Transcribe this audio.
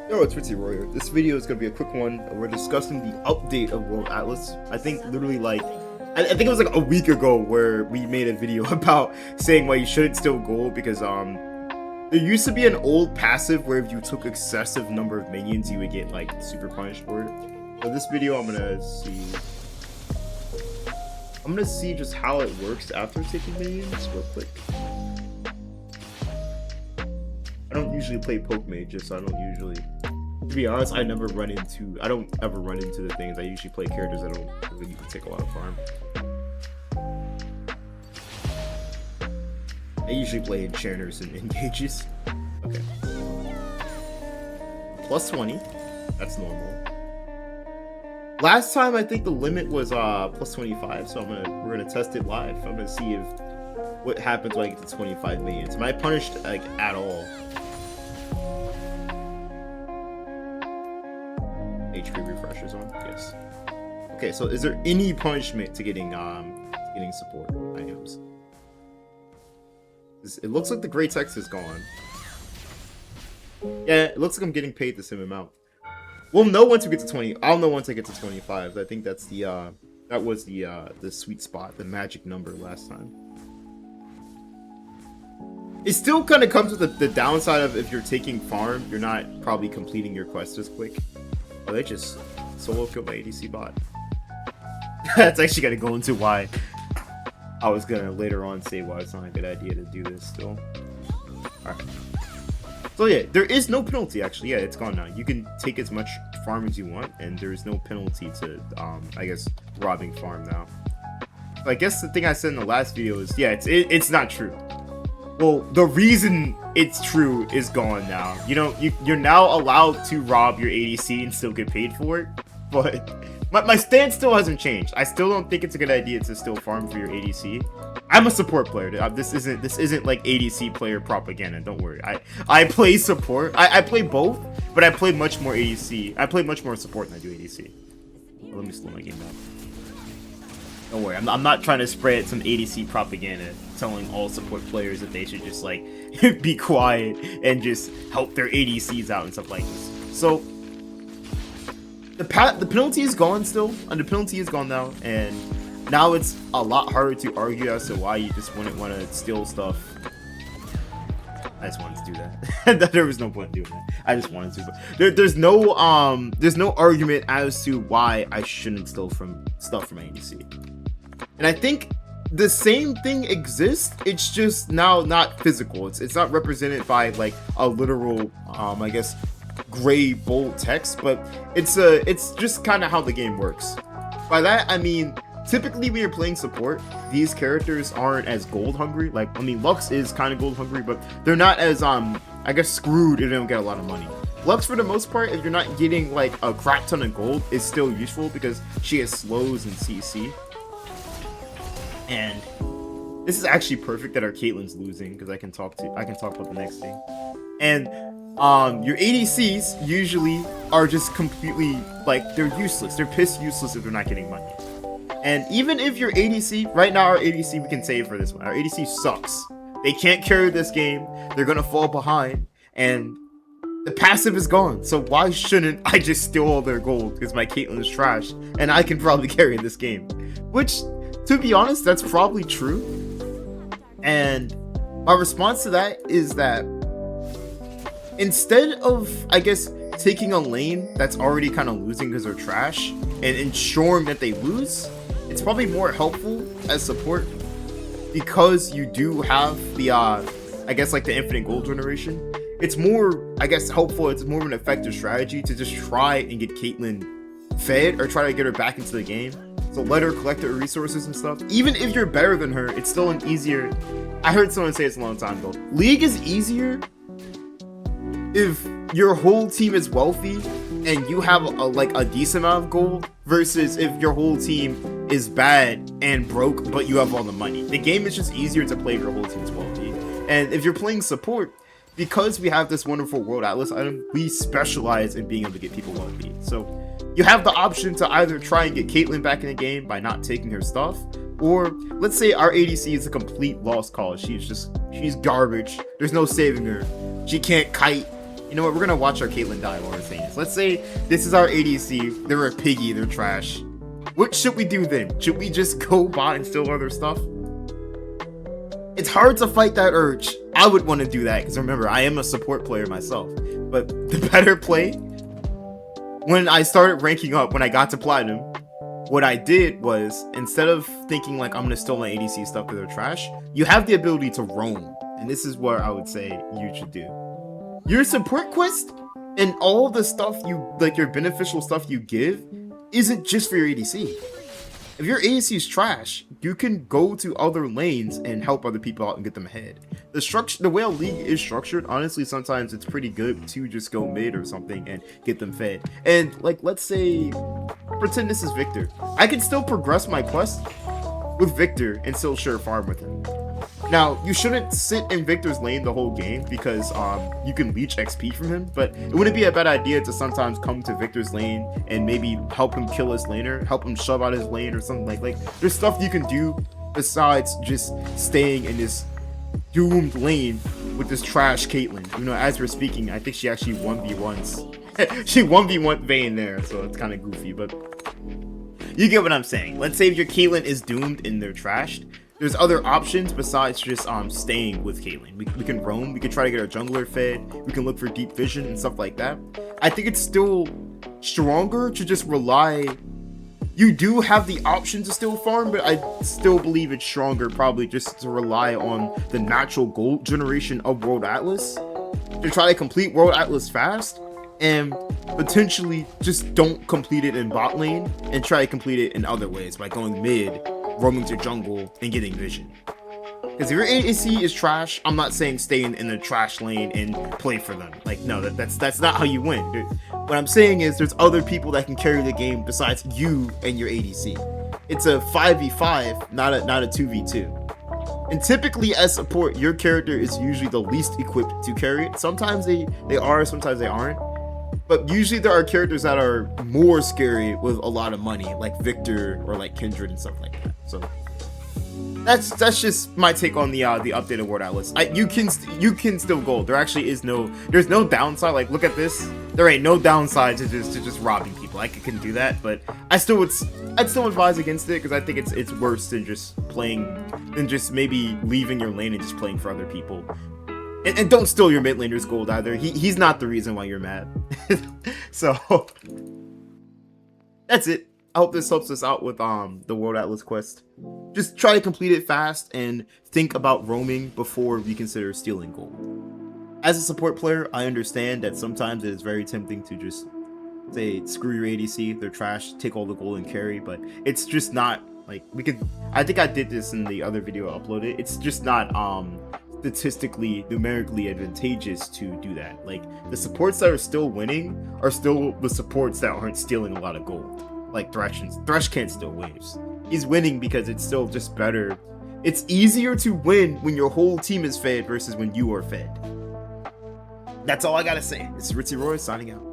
Yo, it's Ritzy Warrior. This video is going to be a quick one. We're discussing the update of World Atlas. I think literally I think it was like a week ago where we made a video about saying why you shouldn't steal gold because there used to be an old passive where if you took excessive number of minions you would get like super punished for it. So this video I'm gonna see just how it works after taking minions real quick. I don't usually play poke mages, so I don't usually, to be honest, I don't ever run into the things. I usually play characters that don't really take a lot of farm. I usually play enchanters and engages. Okay. Plus 20. That's normal. Last time I think the limit was plus 25, so we're gonna test it live. I'm gonna see what happens when I get to 25 minions. Am I punished like at all? HP refreshers on? Yes. Okay, so is there any punishment to getting support items? It looks like the gray text is gone. Yeah, it looks like I'm getting paid the same amount. We'll know once we get to 20. I'll know once I get to 25. I think that's the that was the sweet spot, the magic number last time. It still kind of comes with the downside of if you're taking farm, you're not probably completing your quest as quick. Oh, they just solo killed my ADC bot. That's actually gonna go into why I was gonna later on say why it's not a good idea to do this still. Alright. So yeah, there is no penalty actually. Yeah, it's gone now. You can take as much farm as you want, and there is no penalty to I guess robbing farm now. So I guess the thing I said in the last video is yeah, it's not true. Well, the reason it's true is gone now. You know, you're now allowed to rob your ADC and still get paid for it. But my stance still hasn't changed. I still don't think it's a good idea to still farm for your ADC. I'm a support player. This isn't like ADC player propaganda. Don't worry. I play support. I play both, but I play much more ADC. I play much more support than I do ADC. Let me slow my game down. Don't worry, I'm not trying to spread some ADC propaganda telling all support players that they should just like be quiet and just help their ADCs out and stuff like this. So the penalty is gone still, and the penalty is gone now, and now it's a lot harder to argue as to why you just wouldn't want to steal stuff. I just wanted to do that. There was no point in doing that. I just wanted to. But there's no argument as to why I shouldn't steal stuff from ADC. And I think the same thing exists. It's just now not physical. It's not represented by like a literal I guess gray bold text, but it's just kind of how the game works. By that I mean typically when you're playing support, these characters aren't as gold hungry. Like, I mean, Lux is kind of gold hungry, but they're not as I guess screwed if they don't get a lot of money. Lux, for the most part, if you're not getting like a crap ton of gold, is still useful because she has slows and CC. And this is actually perfect that our Caitlyn's losing because I can talk about the next thing. And your ADCs usually are just completely like they're useless. They're piss useless if they're not getting money. And even if your ADC, right now our ADC we can save for this one. Our ADC sucks. They can't carry this game. They're gonna fall behind, and the passive is gone. So why shouldn't I just steal all their gold? Because my Caitlyn is trash, and I can probably carry this game. Which, to be honest, that's probably true. And my response to that is that instead of, I guess, taking a lane that's already kind of losing because they're trash and ensuring that they lose, it's probably more helpful as support because you do have the I guess like the infinite gold generation. It's more, I guess, helpful. It's more of an effective strategy to just try and get Caitlyn fed or try to get her back into the game. So let her collect her resources and stuff. Even if you're better than her, it's still an easier. I heard someone say this a long time ago. League is easier if your whole team is wealthy and you have a decent amount of gold versus if your whole team is bad and broke but you have all the money. The game is just easier to play if your whole team is wealthy. And if you're playing support, because we have this wonderful World Atlas item, we specialize in being able to get people wealthy. So you have the option to either try and get Caitlyn back in the game by not taking her stuff, or let's say our ADC is a complete lost cause. She's garbage. There's no saving her. She can't kite. You know what? We're gonna watch our Caitlyn die while we're saying this. Let's say this is our ADC. They're a piggy. They're trash. What should we do then? Should we just go bot and steal other stuff? It's hard to fight that urge. I would want to do that because remember, I am a support player myself. But the better play, when I started ranking up, when I got to Platinum, what I did was, instead of thinking like I'm going to steal my ADC stuff because they're trash, you have the ability to roam. And this is what I would say you should do. Your support quest and all the stuff you, like your beneficial stuff you give, isn't just for your ADC. If your ADC is trash, you can go to other lanes and help other people out and get them ahead. The way a league is structured, honestly, sometimes it's pretty good to just go mid or something and get them fed. And like, let's say, pretend this is Victor. I can still progress my quest with Victor and still share farm with him. Now, you shouldn't sit in Victor's lane the whole game because you can leech XP from him, but it wouldn't be a bad idea to sometimes come to Victor's lane and maybe help him kill his laner, help him shove out his lane or something like there's stuff you can do besides just staying in this doomed lane with this trash Caitlyn. You know, as we're speaking, I think she actually 1v1s. She 1v1 Vayne there, so it's kind of goofy, but you get what I'm saying. Let's say if your Caitlyn is doomed and they're trashed, there's other options besides just staying with Caitlyn. We can roam, we can try to get our jungler fed, we can look for deep vision and stuff like that. I think it's still stronger to just rely. You do have the option to still farm, but I still believe it's stronger probably just to rely on the natural gold generation of World Atlas to try to complete World Atlas fast, and potentially just don't complete it in bot lane and try to complete it in other ways by going mid, roaming to jungle, and getting vision. Because if your ADC is trash, I'm not saying stay in the trash lane and play for them. Like, no, that's not how you win. What I'm saying is there's other people that can carry the game besides you and your ADC. It's a 5v5, not a 2v2. And typically as support, your character is usually the least equipped to carry it. Sometimes they are, sometimes they aren't. But usually there are characters that are more scary with a lot of money, like Victor or like Kindred and stuff like that. So that's just my take on the updated World Atlas. You can still gold. There actually is there's no downside. Like, look at this. There ain't no downside to just robbing people. I can do that, but I'd still advise against it because I think it's worse than just maybe leaving your lane and just playing for other people. And don't steal your mid laner's gold either. He's not the reason why you're mad. So that's it. I hope this helps us out with the World Atlas quest. Just try to complete it fast and think about roaming before we consider stealing gold. As a support player, I understand that sometimes it is very tempting to just say screw your ADC, they're trash, take all the gold and carry, but it's just not like I think I did this in the other video I uploaded. It's just not statistically, numerically advantageous to do that. Like, the supports that are still winning are still the supports that aren't stealing a lot of gold. Like Thresh can't steal waves. He's winning because it's still just better. It's easier to win when your whole team is fed versus when you are fed. That's all I gotta say. This is Ritzy Roy signing out.